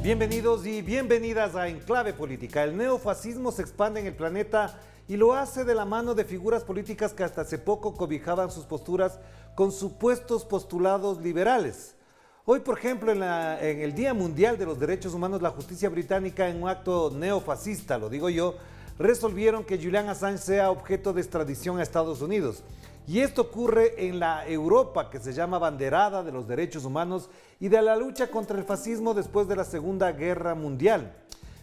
Bienvenidos y bienvenidas a Enclave Política. El neofascismo se expande en el planeta y lo hace de la mano de figuras políticas que hasta hace poco cobijaban sus posturas con supuestos postulados liberales. Hoy, por ejemplo, en el Día Mundial de los Derechos Humanos, la justicia británica, en un acto neofascista, lo digo yo, resolvieron que Julian Assange sea objeto de extradición a Estados Unidos. Y esto ocurre en la Europa que se llama banderada de los derechos humanos y de la lucha contra el fascismo después de la Segunda Guerra Mundial.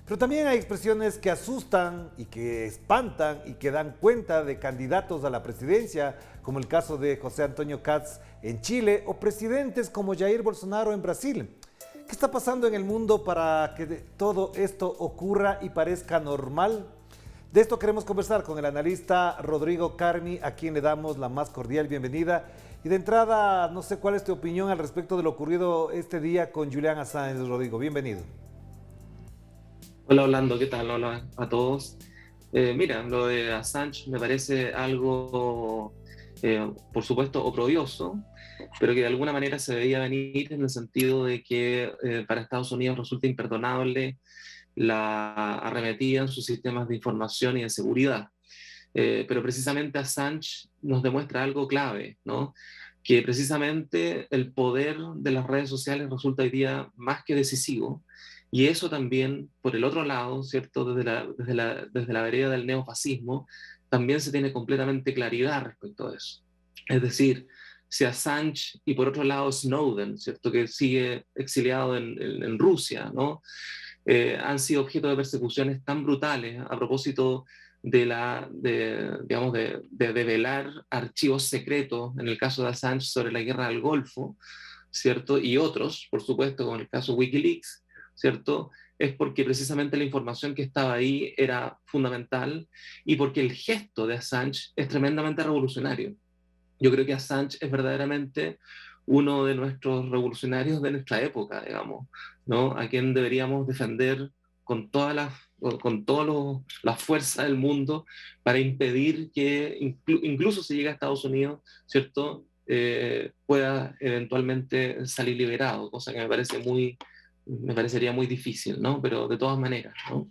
Pero también hay expresiones que asustan y que espantan y que dan cuenta de candidatos a la presidencia, como el caso de José Antonio Kats en Chile o presidentes como Jair Bolsonaro en Brasil. ¿Qué está pasando en el mundo para que todo esto ocurra y parezca normal? De esto queremos conversar con el analista Rodrigo Carmi, a quien le damos la más cordial bienvenida. Y de entrada, no sé cuál es tu opinión al respecto de lo ocurrido este día con Julian Assange. Rodrigo, bienvenido. Hola Orlando, ¿qué tal? Hola a todos. Mira, lo de Assange me parece algo, por supuesto, oprobioso, pero que de alguna manera se veía venir en el sentido de que para Estados Unidos resulta imperdonable la arremetida en sus sistemas de información y de seguridad. Pero precisamente Assange nos demuestra algo clave, ¿no? Que precisamente el poder de las redes sociales resulta hoy día más que decisivo, y eso también, por el otro lado, ¿cierto? Desde la vereda del neofascismo, también se tiene completamente claridad respecto a eso. Es decir, si Assange y por otro lado Snowden, ¿cierto? Que sigue exiliado en Rusia, ¿no? Han sido objeto de persecuciones tan brutales a propósito digamos, de develar archivos secretos, en el caso de Assange, sobre la guerra del Golfo, ¿cierto? Y otros, por supuesto, con el caso Wikileaks, ¿cierto? Es porque precisamente la información que estaba ahí era fundamental y porque el gesto de Assange es tremendamente revolucionario. Yo creo que Assange es verdaderamente uno de nuestros revolucionarios de nuestra época, digamos, ¿no? A quien deberíamos defender con toda la fuerza del mundo para impedir que incluso si llega a Estados Unidos, ¿cierto? Pueda eventualmente salir liberado, cosa que me parecería muy difícil, ¿no? Pero de todas maneras, ¿no?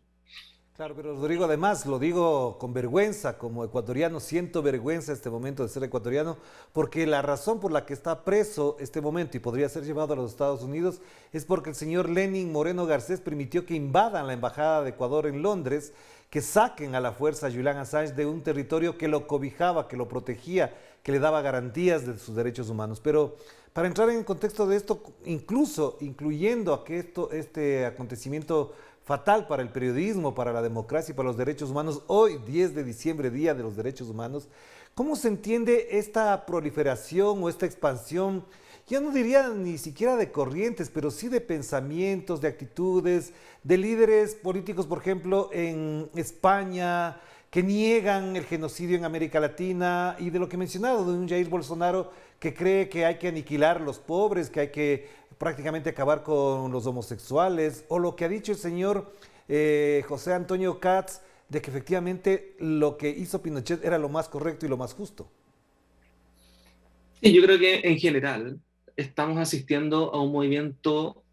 Claro, pero Rodrigo, además lo digo con vergüenza, como ecuatoriano, siento vergüenza este momento de ser ecuatoriano, porque la razón por la que está preso este momento y podría ser llevado a los Estados Unidos es porque el señor Lenin Moreno Garcés permitió que invadan la embajada de Ecuador en Londres, que saquen a la fuerza a Julian Assange de un territorio que lo cobijaba, que lo protegía, que le daba garantías de sus derechos humanos. Pero para entrar en el contexto de esto, incluso incluyendo a que este acontecimiento fatal para el periodismo, para la democracia y para los derechos humanos, hoy 10 de diciembre, Día de los Derechos Humanos, ¿cómo se entiende esta proliferación o esta expansión? Yo no diría ni siquiera de corrientes, pero sí de pensamientos, de actitudes, de líderes políticos, por ejemplo, en España, que niegan el genocidio en América Latina, y de lo que he mencionado, de un Jair Bolsonaro que cree que hay que aniquilar a los pobres, que hay que prácticamente acabar con los homosexuales, o lo que ha dicho el señor José Antonio Kats, de que efectivamente lo que hizo Pinochet era lo más correcto y lo más justo. Sí, yo creo que en general estamos asistiendo a un movimiento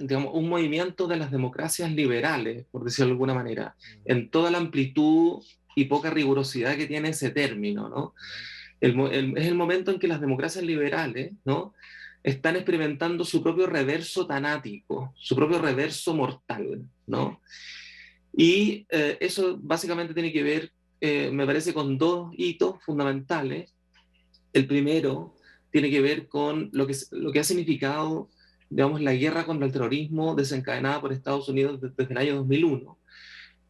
digamos, un movimiento de las democracias liberales, por decirlo de alguna manera, en toda la amplitud y poca rigurosidad que tiene ese término, ¿no? Es el momento en que las democracias liberales, ¿no? Están experimentando su propio reverso tanático, su propio reverso mortal, ¿no? Y eso básicamente tiene que ver, me parece, con dos hitos fundamentales. El primero tiene que ver con lo que ha significado, digamos, la guerra contra el terrorismo desencadenada por Estados Unidos desde el año 2001,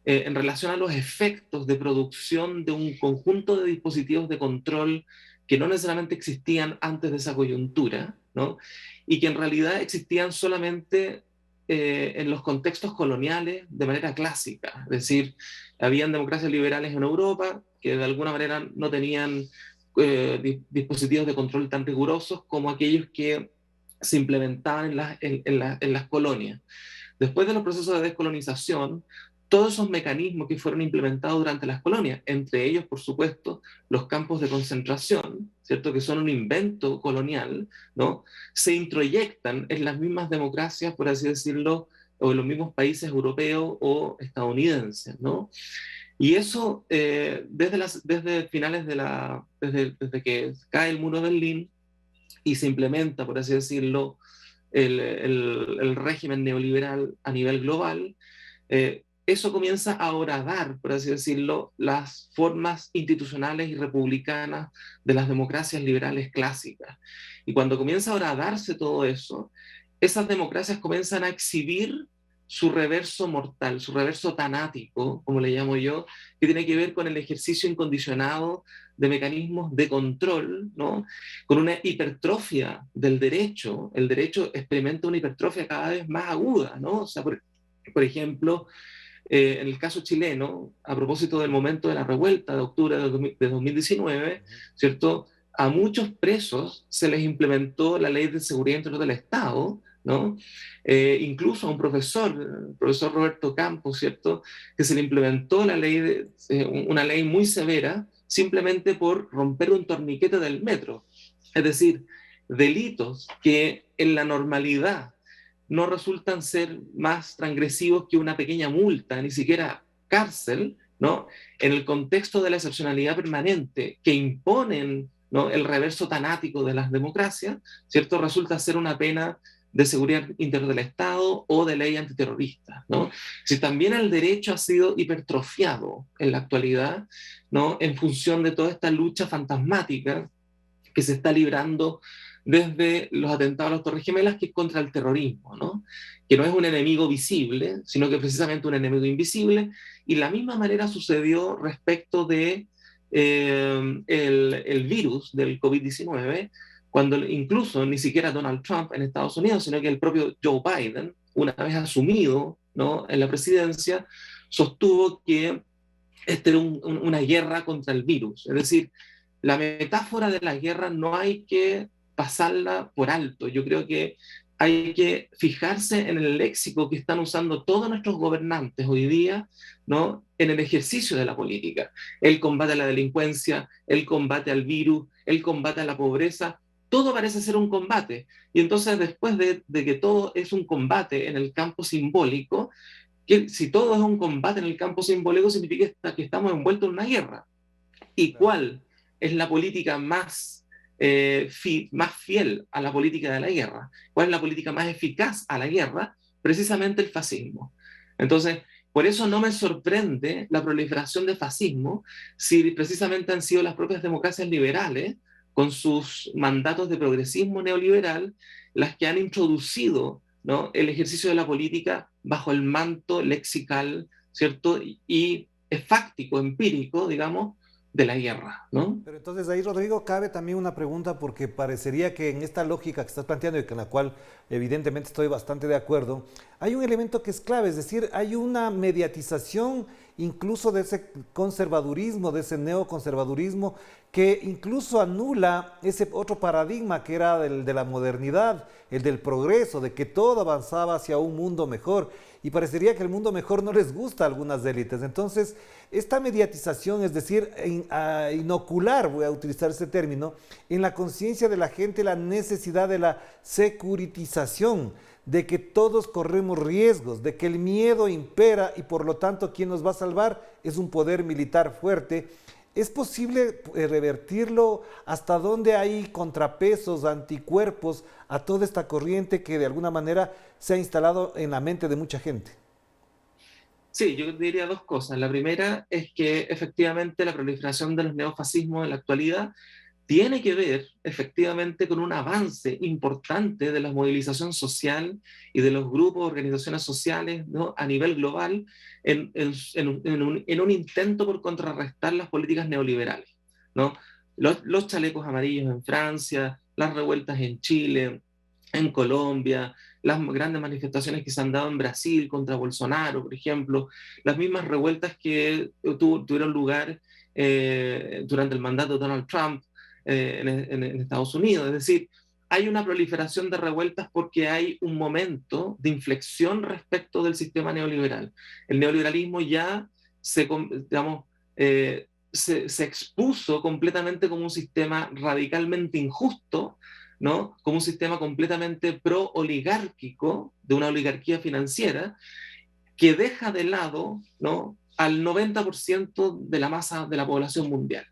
en relación a los efectos de producción de un conjunto de dispositivos de control que no necesariamente existían antes de esa coyuntura, ¿no? Y que en realidad existían solamente en los contextos coloniales de manera clásica. Es decir, habían democracias liberales en Europa que de alguna manera no tenían dispositivos de control tan rigurosos como aquellos que se implementaban en las colonias. Después de los procesos de descolonización, todos esos mecanismos que fueron implementados durante las colonias, entre ellos, por supuesto, los campos de concentración, ¿cierto? Que son un invento colonial, ¿no? Se introyectan en las mismas democracias, por así decirlo, o en los mismos países europeos o estadounidenses, ¿no? Y eso, desde finales desde que cae el muro de Berlín y se implementa, por así decirlo, el régimen neoliberal a nivel global, eso comienza a horadar, por así decirlo, las formas institucionales y republicanas de las democracias liberales clásicas. Y cuando comienza a horadarse todo eso, esas democracias comienzan a exhibir su reverso mortal, su reverso tanático, como le llamo yo, que tiene que ver con el ejercicio incondicionado de mecanismos de control, ¿no? Con una hipertrofia del derecho. El derecho experimenta una hipertrofia cada vez más aguda, ¿no? O sea, por ejemplo, en el caso chileno, a propósito del momento de la revuelta de octubre de 2019, ¿cierto? A muchos presos se les implementó la ley de seguridad interior del Estado, ¿no? Incluso a un profesor, el profesor Roberto Campos, ¿cierto? Que se le implementó una ley muy severa simplemente por romper un torniquete del metro. Es decir, delitos que en la normalidad no resultan ser más transgresivos que una pequeña multa, ni siquiera cárcel, ¿no? En el contexto de la excepcionalidad permanente que imponen, ¿no?, el reverso tanático de las democracias, ¿cierto? Resulta ser una pena de seguridad interior del Estado o de ley antiterrorista, ¿no? Si también el derecho ha sido hipertrofiado en la actualidad, ¿no?, en función de toda esta lucha fantasmática que se está librando desde los atentados a las Torres Gemelas, que es contra el terrorismo, ¿no? Que no es un enemigo visible, sino que precisamente un enemigo invisible, y la misma manera sucedió respecto de el virus del COVID-19, cuando incluso ni siquiera Donald Trump en Estados Unidos, sino que el propio Joe Biden, una vez asumido, ¿no?, en la presidencia, sostuvo que era una guerra contra el virus. Es decir, la metáfora de la guerra no hay que pasarla por alto. Yo creo que hay que fijarse en el léxico que están usando todos nuestros gobernantes hoy día, ¿no?, en el ejercicio de la política. El combate a la delincuencia, el combate al virus, el combate a la pobreza, todo parece ser un combate. Y entonces, después de que todo es un combate en el campo simbólico, que si todo es un combate en el campo simbólico, significa que estamos envueltos en una guerra. ¿Y cuál es la política más fiel a la política de la guerra? ¿Cuál es la política más eficaz a la guerra? Precisamente el fascismo. Entonces, por eso no me sorprende la proliferación de fascismo, si precisamente han sido las propias democracias liberales, con sus mandatos de progresismo neoliberal, las que han introducido, ¿no?, el ejercicio de la política bajo el manto lexical, ¿cierto? Y fáctico, empírico, digamos, de la guerra, ¿no? Pero entonces ahí, Rodrigo, cabe también una pregunta porque parecería que en esta lógica que estás planteando y con la cual evidentemente estoy bastante de acuerdo, hay un elemento que es clave, es decir, hay una mediatización incluso de ese conservadurismo, de ese neoconservadurismo, que incluso anula ese otro paradigma que era el de la modernidad, el del progreso, de que todo avanzaba hacia un mundo mejor. Y parecería que el mundo mejor no les gusta a algunas élites. Entonces, esta mediatización, es decir, inocular, voy a utilizar ese término, en la conciencia de la gente la necesidad de la securitización, de que todos corremos riesgos, de que el miedo impera y por lo tanto quien nos va a salvar es un poder militar fuerte. ¿Es posible revertirlo? ¿Hasta dónde hay contrapesos, anticuerpos a toda esta corriente que de alguna manera se ha instalado en la mente de mucha gente? Sí, yo diría dos cosas. La primera es que efectivamente la proliferación de los neofascismos en la actualidad tiene que ver efectivamente con un avance importante de la movilización social y de los grupos, organizaciones sociales, ¿no?, a nivel global en un intento por contrarrestar las políticas neoliberales, ¿no? Los chalecos amarillos en Francia, las revueltas en Chile, en Colombia, las grandes manifestaciones que se han dado en Brasil contra Bolsonaro, por ejemplo, las mismas revueltas que tuvieron lugar durante el mandato de Donald Trump en Estados Unidos. Es decir, hay una proliferación de revueltas porque hay un momento de inflexión respecto del sistema neoliberal. El neoliberalismo ya digamos, se expuso completamente como un sistema radicalmente injusto, ¿no? Como un sistema completamente pro-oligárquico, de una oligarquía financiera, que deja de lado, ¿no?, al 90% de la masa de la población mundial.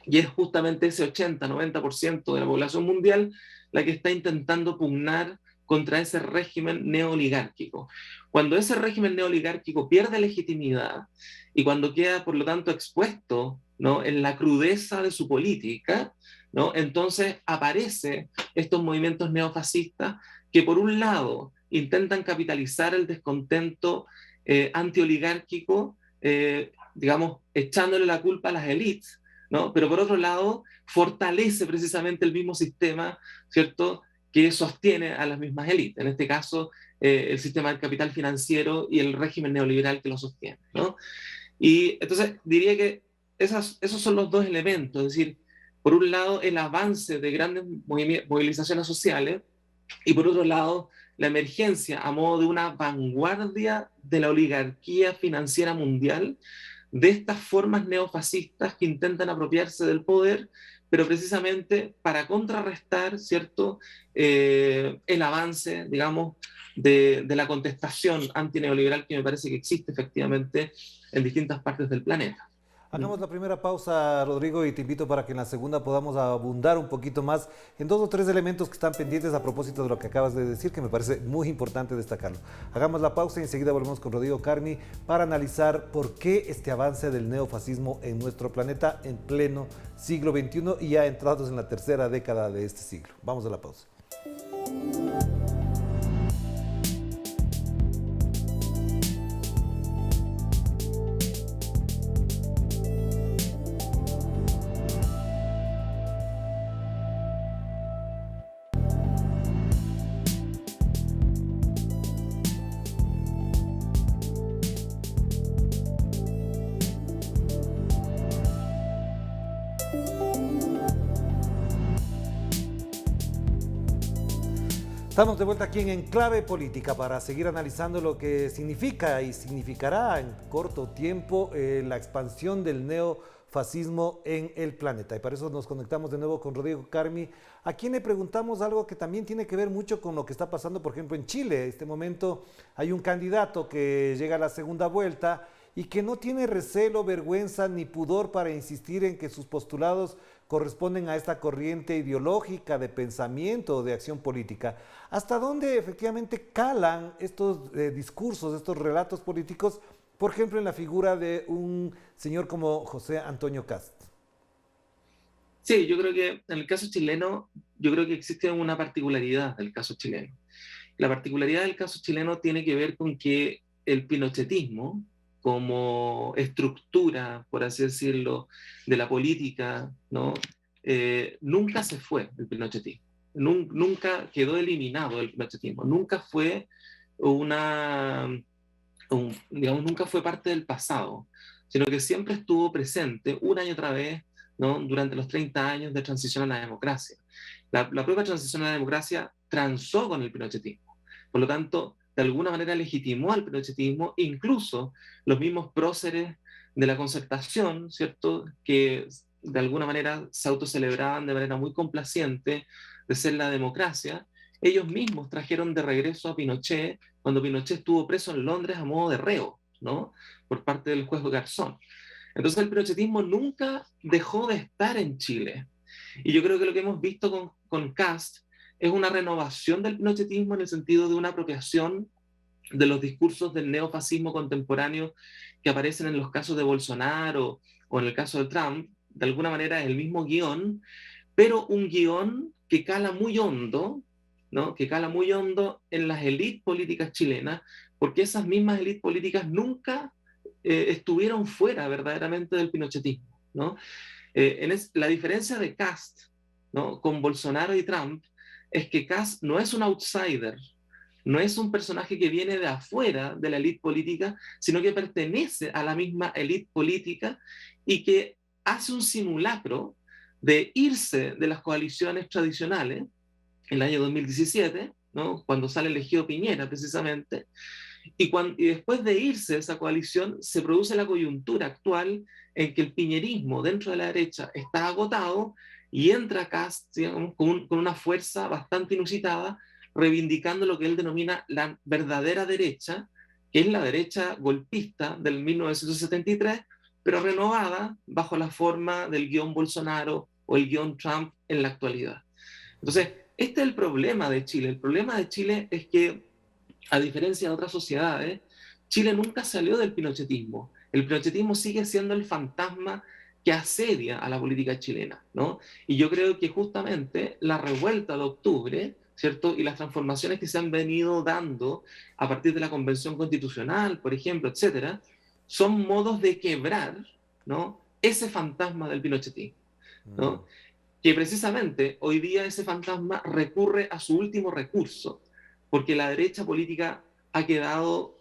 Y es justamente ese 80-90% de la población mundial la que está intentando pugnar contra ese régimen neoligárquico. Cuando ese régimen neoligárquico pierde legitimidad y cuando queda, por lo tanto, expuesto, ¿no?, en la crudeza de su política, ¿no?, entonces aparecen estos movimientos neofascistas que, por un lado, intentan capitalizar el descontento antioligárquico, digamos, echándole la culpa a las élites, ¿no? Pero por otro lado, fortalece precisamente el mismo sistema, ¿cierto?, que sostiene a las mismas élites, en este caso el sistema del capital financiero y el régimen neoliberal que lo sostiene, ¿no? Y entonces diría que esos son los dos elementos, es decir, por un lado el avance de grandes movilizaciones sociales y por otro lado la emergencia a modo de una vanguardia de la oligarquía financiera mundial, de estas formas neofascistas que intentan apropiarse del poder, pero precisamente para contrarrestar, ¿cierto?, el avance, digamos, de la contestación antineoliberal que me parece que existe efectivamente en distintas partes del planeta. Hagamos la primera pausa, Rodrigo, y te invito para que en la segunda podamos abundar un poquito más en dos o tres elementos que están pendientes a propósito de lo que acabas de decir, que me parece muy importante destacarlo. Hagamos la pausa y enseguida volvemos con Rodrigo Carmi para analizar por qué este avance del neofascismo en nuestro planeta en pleno siglo XXI y ya entrados en la tercera década de este siglo. Vamos a la pausa. Estamos de vuelta aquí en Enclave Política para seguir analizando lo que significa y significará en corto tiempo la expansión del neofascismo en el planeta. Y para eso nos conectamos de nuevo con Rodrigo Carmi, a quien le preguntamos algo que también tiene que ver mucho con lo que está pasando, por ejemplo, en Chile. En este momento hay un candidato que llega a la segunda vuelta y que no tiene recelo, vergüenza ni pudor para insistir en que sus postulados corresponden a esta corriente ideológica de pensamiento, de acción política. ¿Hasta dónde efectivamente calan estos discursos, estos relatos políticos, por ejemplo, en la figura de un señor como José Antonio Kast? Sí, yo creo que en el caso chileno, yo creo que existe una particularidad del caso chileno. La particularidad del caso chileno tiene que ver con que el pinochetismo, como estructura, por así decirlo, de la política, ¿no? Nunca se fue el pinochetismo, nunca quedó eliminado el pinochetismo, nunca fue digamos, nunca fue parte del pasado, sino que siempre estuvo presente una y otra vez, ¿no?, durante los 30 años de transición a la democracia. La propia transición a la democracia transó con el pinochetismo. Por lo tanto, de alguna manera legitimó al pinochetismo, incluso los mismos próceres de la concertación, ¿cierto?, que de alguna manera se autocelebraban de manera muy complaciente de ser la democracia, ellos mismos trajeron de regreso a Pinochet cuando Pinochet estuvo preso en Londres a modo de reo, ¿no?, por parte del juez Garzón. Entonces el pinochetismo nunca dejó de estar en Chile. Y yo creo que lo que hemos visto con Kast es una renovación del pinochetismo en el sentido de una apropiación de los discursos del neofascismo contemporáneo que aparecen en los casos de Bolsonaro o en el caso de Trump. De alguna manera es el mismo guión, pero un guión que cala muy hondo, ¿no?, que cala muy hondo en las élites políticas chilenas, porque esas mismas élites políticas nunca estuvieron fuera verdaderamente del pinochetismo, ¿no? La diferencia de Kast, ¿no?, con Bolsonaro y Trump es que Kast no es un outsider, no es un personaje que viene de afuera de la élite política, sino que pertenece a la misma élite política y que hace un simulacro de irse de las coaliciones tradicionales el año 2017, ¿no? Cuando sale elegido Piñera precisamente, y después de irse de esa coalición se produce la coyuntura actual en que el piñerismo dentro de la derecha está agotado y entra Kast, digamos, con una fuerza bastante inusitada, reivindicando lo que él denomina la verdadera derecha, que es la derecha golpista del 1973, pero renovada bajo la forma del guión Bolsonaro o el guión Trump en la actualidad. Entonces, este es el problema de Chile. El problema de Chile es que, a diferencia de otras sociedades, Chile nunca salió del pinochetismo. El pinochetismo sigue siendo el fantasma que asedia a la política chilena, ¿no? Y yo creo que justamente la revuelta de octubre, ¿cierto? Y las transformaciones que se han venido dando a partir de la Convención Constitucional, por ejemplo, etcétera, son modos de quebrar, ¿no? Ese fantasma del pinochetismo, ¿no? Que precisamente hoy día ese fantasma recurre a su último recurso, porque la derecha política ha quedado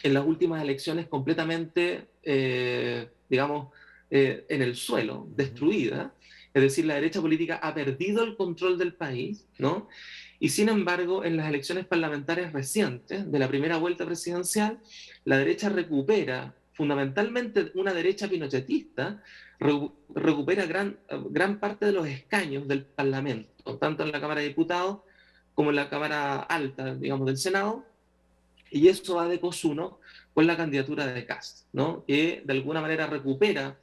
en las últimas elecciones completamente, digamos, en el suelo, destruida. Es decir, la derecha política ha perdido el control del país, ¿no? Y sin embargo, en las elecciones parlamentarias recientes, de la primera vuelta presidencial, la derecha recupera, fundamentalmente una derecha pinochetista, recupera gran parte de los escaños del Parlamento, tanto en la Cámara de Diputados como en la Cámara Alta, digamos, del Senado, y eso va de cosuno con la candidatura de Kast, ¿no? Que de alguna manera recupera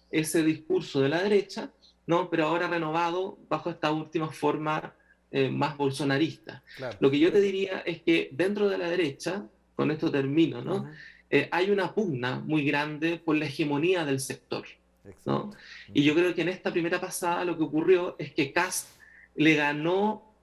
ese discurso de la derecha, ¿no? Pero ahora renovado bajo esta última forma más bolsonarista. Claro. Lo que yo Pero te diría es que dentro de la derecha, con esto termino, ¿no? Ujú. Hay una pugna muy grande por la hegemonía del sector, ¿no? Exacto. Y yo Ujú. creo que en esta primera pasada lo que ocurrió es que Kast le ganó,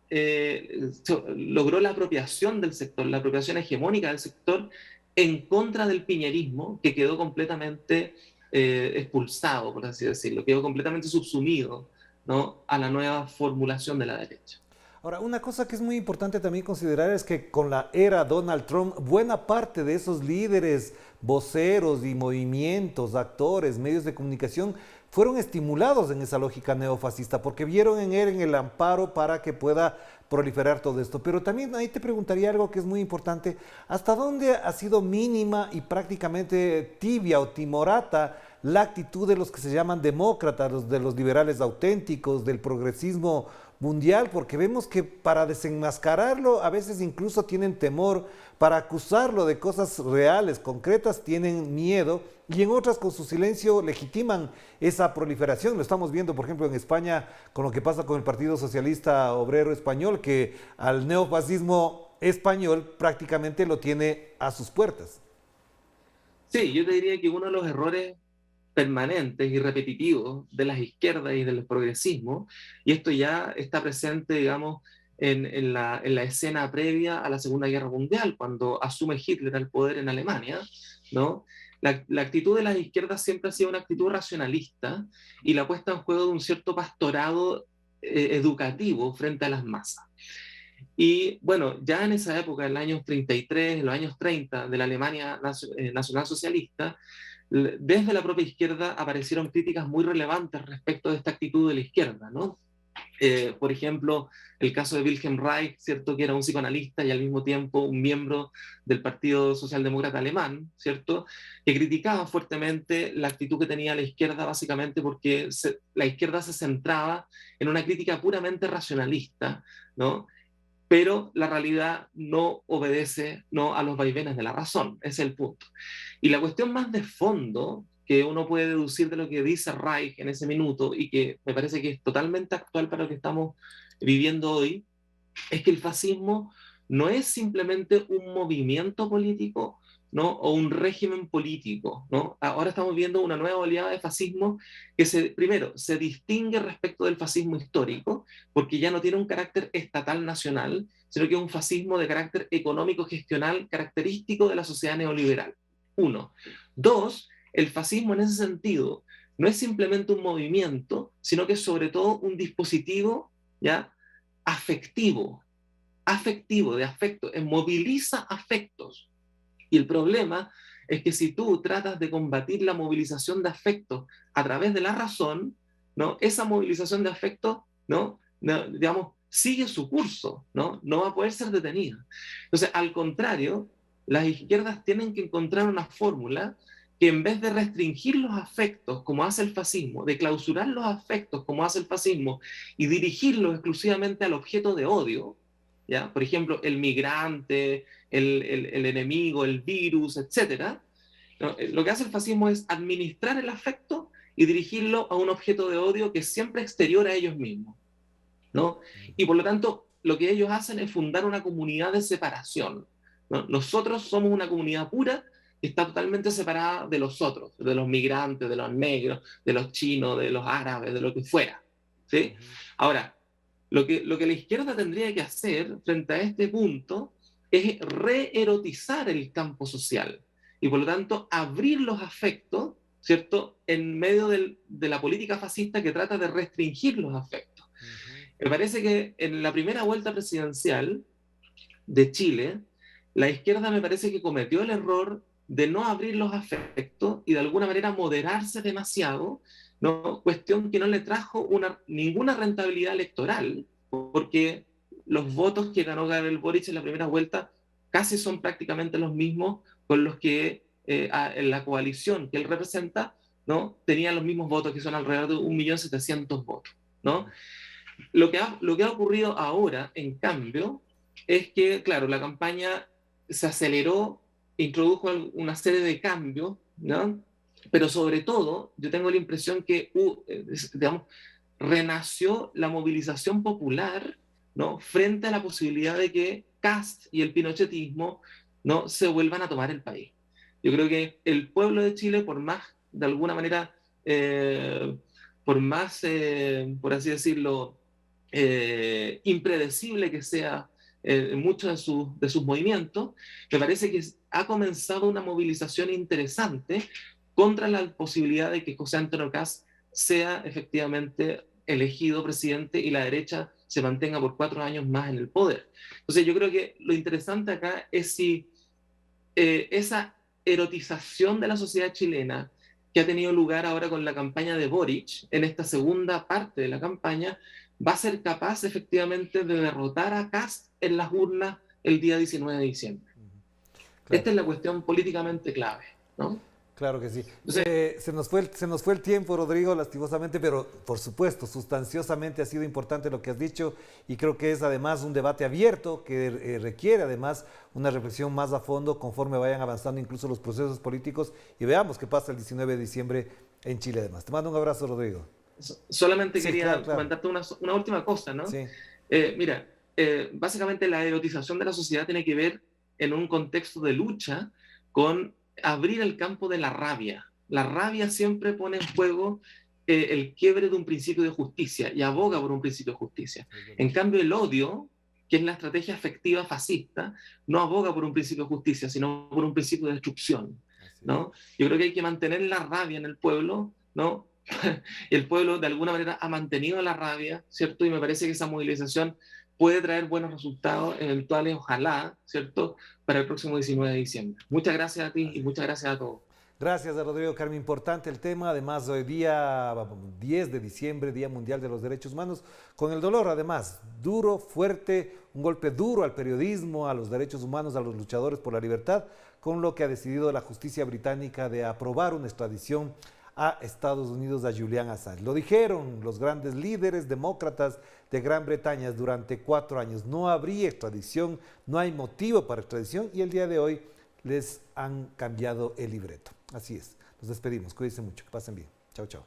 logró la apropiación del sector, la apropiación hegemónica del sector en contra del piñerismo, que quedó completamente expulsado, por así decirlo, quedó completamente subsumido, ¿no? A la nueva formulación de la derecha. Ahora, una cosa que es muy importante también considerar es que con la era Donald Trump, buena parte de esos líderes, voceros y movimientos, actores, medios de comunicación, fueron estimulados en esa lógica neofascista, porque vieron en él en el amparo para que pueda proliferar todo esto. Pero también ahí te preguntaría algo que es muy importante, ¿hasta dónde ha sido mínima y prácticamente tibia o timorata la actitud de los que se llaman demócratas, de los liberales auténticos, del progresismo mundial? Porque vemos que para desenmascararlo a veces incluso tienen temor, para acusarlo de cosas reales, concretas, tienen miedo, y en otras con su silencio legitiman esa proliferación. Lo estamos viendo, por ejemplo, en España con lo que pasa con el Partido Socialista Obrero Español, que al neofascismo español prácticamente lo tiene a sus puertas. Sí, yo te diría que uno de los errores permanentes y repetitivos de las izquierdas y del progresismo, y esto ya está presente, digamos, en la escena previa a la Segunda Guerra Mundial, cuando asume Hitler el poder en Alemania, ¿no? La actitud de las izquierdas siempre ha sido una actitud racionalista y la puesta en juego de un cierto pastorado educativo frente a las masas. Y bueno, ya en esa época, en los años 33, en los años 30 de la Alemania nacionalsocialista, desde la propia izquierda aparecieron críticas muy relevantes respecto de esta actitud de la izquierda, ¿no? Por ejemplo, el caso de Wilhelm Reich, ¿cierto? Que era un psicoanalista y al mismo tiempo un miembro del Partido Socialdemócrata Alemán, ¿cierto? Que criticaba fuertemente la actitud que tenía la izquierda, básicamente porque la izquierda se centraba en una crítica puramente racionalista, ¿no? Pero la realidad no obedece, no, a los vaivenes de la razón, ese es el punto. Y la cuestión más de fondo que uno puede deducir de lo que dice Reich en ese minuto y que me parece que es totalmente actual para lo que estamos viviendo hoy, es que el fascismo no es simplemente un movimiento político, ¿no? O un régimen político, ¿no? Ahora estamos viendo una nueva oleada de fascismo que primero se distingue respecto del fascismo histórico, porque ya no tiene un carácter estatal nacional, sino que es un fascismo de carácter económico gestional característico de la sociedad neoliberal. Uno. Dos, el fascismo en ese sentido no es simplemente un movimiento, sino que es sobre todo un dispositivo, ¿ya? Afectivo, afectivo, de afecto, moviliza afectos. Y el problema es que si tú tratas de combatir la movilización de afectos a través de la razón, ¿no? Esa movilización de afectos, ¿no? Digamos, sigue su curso, ¿no? No va a poder ser detenida. Entonces, al contrario, las izquierdas tienen que encontrar una fórmula que en vez de restringir los afectos, como hace el fascismo, de clausurar los afectos, como hace el fascismo, y dirigirlos exclusivamente al objeto de odio, ¿ya? Por ejemplo, el migrante, el enemigo, el virus, etc. ¿No? Lo que hace el fascismo es administrar el afecto y dirigirlo a un objeto de odio que es siempre exterior a ellos mismos, ¿no? Y por lo tanto, lo que ellos hacen es fundar una comunidad de separación, ¿no? Nosotros somos una comunidad pura que está totalmente separada de los otros, de los migrantes, de los negros, de los chinos, de los árabes, de lo que fuera, ¿sí? Ahora, lo que la izquierda tendría que hacer frente a este punto es reerotizar el campo social y por lo tanto abrir los afectos, ¿cierto?, en medio de la política fascista que trata de restringir los afectos. Me parece que en la primera vuelta presidencial de Chile, la izquierda me parece que cometió el error de no abrir los afectos y de alguna manera moderarse demasiado, ¿no? Cuestión que no le trajo ninguna rentabilidad electoral, porque los votos que ganó Gabriel Boric en la primera vuelta casi son prácticamente los mismos con los que en la coalición que él representa, ¿no? Tenía los mismos votos, que son alrededor de 1.700.000 votos, ¿no? Lo que ha ocurrido ahora, en cambio, es que, claro, la campaña se aceleró, introdujo una serie de cambios, ¿no? Pero sobre todo, yo tengo la impresión que, digamos, renació la movilización popular, ¿no?, frente a la posibilidad de que Kast y el pinochetismo, ¿no?, se vuelvan a tomar el país. Yo creo que el pueblo de Chile, por más, de alguna manera, por más, por así decirlo, impredecible que sea muchos de sus movimientos, me parece que ha comenzado una movilización interesante contra la posibilidad de que José Antonio Kast sea efectivamente elegido presidente y la derecha se mantenga por 4 años más en el poder. Entonces yo creo que lo interesante acá es si esa erotización de la sociedad chilena que ha tenido lugar ahora con la campaña de Boric, en esta segunda parte de la campaña, va a ser capaz efectivamente de derrotar a Kast en las urnas el día 19 de diciembre. Claro. Esta es la cuestión políticamente clave, ¿no? Claro que sí. Entonces, Se nos fue el tiempo, Rodrigo, lastimosamente, pero por supuesto, sustanciosamente ha sido importante lo que has dicho y creo que es además un debate abierto que requiere además una reflexión más a fondo conforme vayan avanzando incluso los procesos políticos y veamos qué pasa el 19 de diciembre en Chile además. Te mando un abrazo, Rodrigo. solamente Sí, quería claro. comentarte una última cosa, ¿no? Sí. Mira, básicamente la erotización de la sociedad tiene que ver en un contexto de lucha con abrir el campo de la rabia. La rabia siempre pone en juego el quiebre de un principio de justicia y aboga por un principio de justicia. En cambio, el odio, que es la estrategia afectiva fascista, no aboga por un principio de justicia, sino por un principio de destrucción, ¿no? Yo creo que hay que mantener la rabia en el pueblo, ¿no? Y el pueblo de alguna manera ha mantenido la rabia, ¿cierto? Y me parece que esa movilización puede traer buenos resultados eventuales, ojalá, ¿cierto?, para el próximo 19 de diciembre. Muchas gracias a ti y muchas gracias a todos. Gracias a Rodrigo Carmen, importante el tema, además hoy día 10 de diciembre, Día Mundial de los Derechos Humanos, con el dolor además, duro, fuerte, un golpe duro al periodismo, a los derechos humanos, a los luchadores por la libertad, con lo que ha decidido la justicia británica de aprobar una extradición a Estados Unidos a Julian Assange. Lo dijeron los grandes líderes demócratas de Gran Bretaña durante 4 años, no habría extradición, no hay motivo para extradición y el día de hoy les han cambiado el libreto. Así es. Nos despedimos. Cuídense mucho. Que pasen bien. Chao, chao.